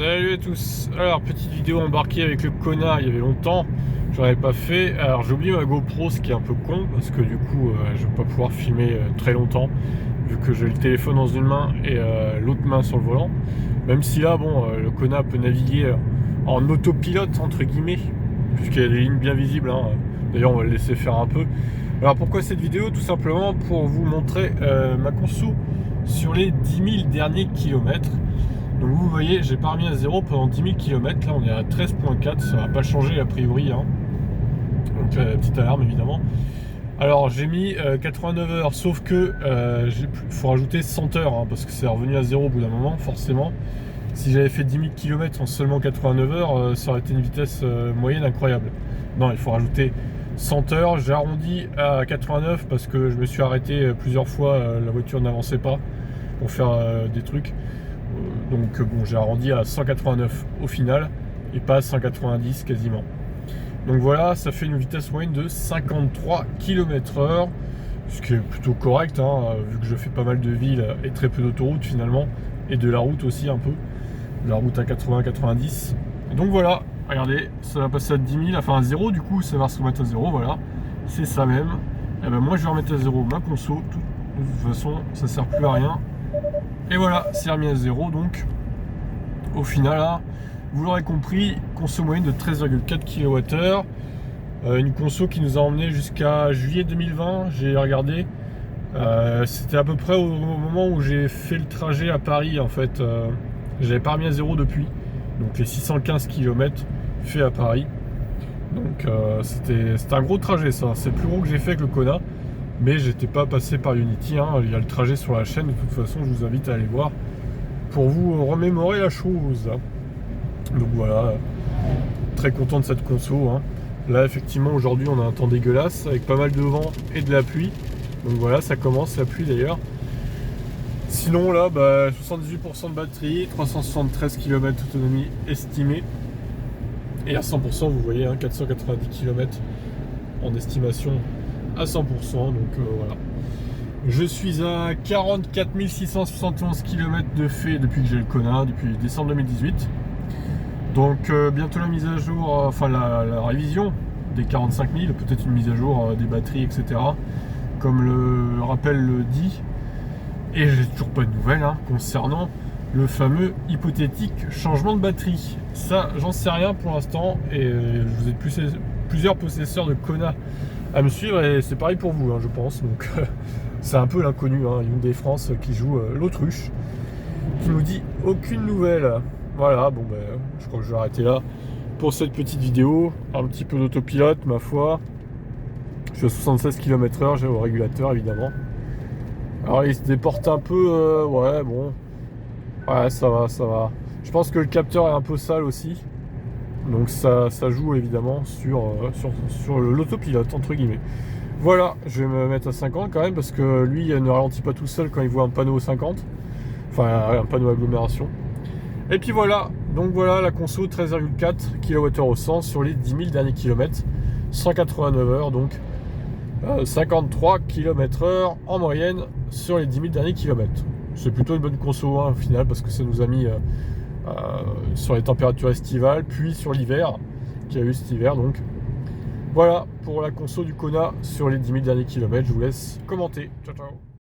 Salut à tous. Alors, petite vidéo embarquée avec le Kona, il y avait longtemps, j'en avais pas fait. Alors, j'ai oublié ma GoPro, ce qui est un peu con, parce que du coup, je vais pas pouvoir filmer très longtemps, vu que j'ai le téléphone dans une main et l'autre main sur le volant. Même si là, bon, le Kona peut naviguer en autopilote, entre guillemets, puisqu'il y a des lignes bien visibles, hein. D'ailleurs, on va le laisser faire un peu. Alors, pourquoi cette vidéo? Tout simplement pour vous montrer ma conso sur les 10 000 derniers kilomètres. Donc vous voyez, j'ai pas remis à zéro pendant 10 000 km, là on est à 13.4, ça va pas changer a priori, hein. Donc petite alarme évidemment. Alors j'ai mis 89 heures, sauf que faut rajouter 100 heures, hein, parce que c'est revenu à zéro au bout d'un moment, forcément. Si j'avais fait 10 000 km en seulement 89 heures, ça aurait été une vitesse moyenne incroyable. Non, il faut rajouter 100 heures, j'ai arrondi à 89 parce que je me suis arrêté plusieurs fois, la voiture n'avançait pas pour faire des trucs. Donc bon, j'ai arrondi à 189 au final et pas à 190 quasiment. Donc voilà, ça fait une vitesse moyenne de 53 km/h, ce qui est plutôt correct, hein, vu que je fais pas mal de villes et très peu d'autoroutes finalement, et de la route aussi un peu, la route à 80-90. Donc voilà, regardez, ça va passer à 10 000, enfin à 0 du coup, ça va se remettre à 0, voilà, c'est ça même. Et ben moi je vais remettre à 0 ma conso, de toute façon ça sert plus à rien. Et voilà, c'est remis à 0, donc au final là, vous l'aurez compris, conso moyenne de 13,4 kWh, une conso qui nous a emmené jusqu'à juillet 2020, j'ai regardé, c'était à peu près au moment où j'ai fait le trajet à Paris en fait, j'avais pas remis à 0 depuis, donc les 615 km faits à Paris, donc c'était un gros trajet ça, c'est le plus gros que j'ai fait avec le Kona. Mais j'étais pas passé par Unity, hein. Il y a le trajet sur la chaîne, de toute façon je vous invite à aller voir pour vous remémorer la chose. Donc voilà, très content de cette conso, hein. Là effectivement aujourd'hui on a un temps dégueulasse avec pas mal de vent et de la pluie. Donc voilà, ça commence la pluie d'ailleurs. Sinon là, 78% de batterie, 373 km d'autonomie estimée. Et à 100% vous voyez, hein, 490 km en estimation à 100%, donc voilà. Je suis à 44 671 km de fait depuis que j'ai le Kona, depuis décembre 2018. Donc bientôt la mise à jour, enfin la révision des 45 000, peut-être une mise à jour des batteries, etc. Comme le rappel le dit. Et j'ai toujours pas de nouvelles, hein, concernant le fameux hypothétique changement de batterie. Ça, j'en sais rien pour l'instant, et vous êtes plusieurs possesseurs de Kona à me suivre, et c'est pareil pour vous, hein, je pense. Donc c'est un peu l'inconnu, hein, Hyundai France qui joue l'autruche, qui nous dit aucune nouvelle. Voilà, bon je crois que je vais arrêter là pour cette petite vidéo. Un petit peu d'autopilote, ma foi. Je suis à 76 km/h, j'ai au régulateur évidemment. Alors il se déporte un peu, ouais bon. Ouais, ça va, ça va. Je pense que le capteur est un peu sale aussi. Donc ça joue évidemment sur l'autopilote entre guillemets. Voilà, je vais me mettre à 50 quand même parce que lui ne ralentit pas tout seul quand il voit un panneau 50. Enfin un panneau agglomération. Et puis voilà, donc voilà la conso 13,4 kWh au 100 sur les 10 000 derniers kilomètres. 189 heures donc 53 km/h en moyenne sur les 10 000 derniers kilomètres. C'est plutôt une bonne conso, hein, au final, parce que ça nous a mis sur les températures estivales, puis sur l'hiver, qu'il y a eu cet hiver. Donc voilà pour la conso du Kona sur les 10 000 derniers kilomètres. Je vous laisse commenter. Ciao ciao.